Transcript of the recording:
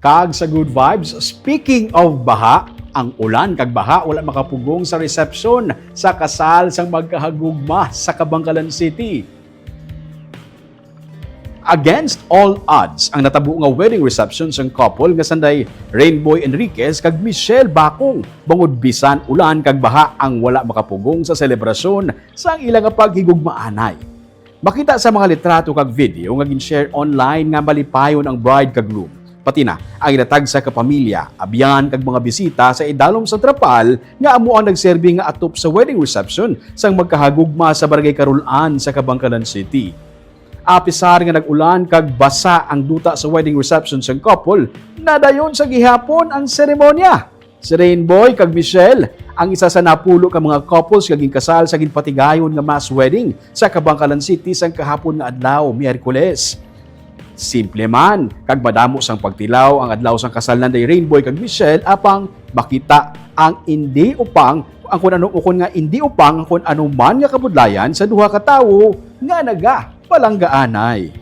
Kag sa good vibes, speaking of Baha, ang ulan kag Baha wala makapugong sa resepsyon sa kasal sang magkahagugma sa Kabangkalan City. Against all odds, ang natabo nga wedding reception sang couple nga sanday Rainboy Enriquez kag Michelle Bacong bangod bisan ulan kag Baha ang wala makapugong sa selebrasyon sang ilang paghigugmaanay. Makita sa mga litrato kag video nga gin-share online nga malipayon ang bride kag groom. Pati na ang inatag sa kapamilya, abyan kag mga bisita sa idalom sa trapal nga amo ang nagserbi nga atop sa wedding reception sang magkahagugma sa Barangay Carulan sa Kabangkalan City. Apisar nga nag-ulan kag basa ang duta sa wedding reception sang couple, nadayon sa gihapon ang seremonya. Si Rainboy kag Michelle ang isa sa napulo ka mga couples nga ginkasal sa ginpatigayon nga mass wedding sa Kabangkalan City sang kahapon nga adlaw, Miyerkules. Simple man, kag madamo sang pagtilaw ang adlaw sang kasal nanday Rainboy kag Michelle apang makita ang hindi upang ang kun ano man nga kabudlayan sa duha ka tawo nga naga palanggaanay.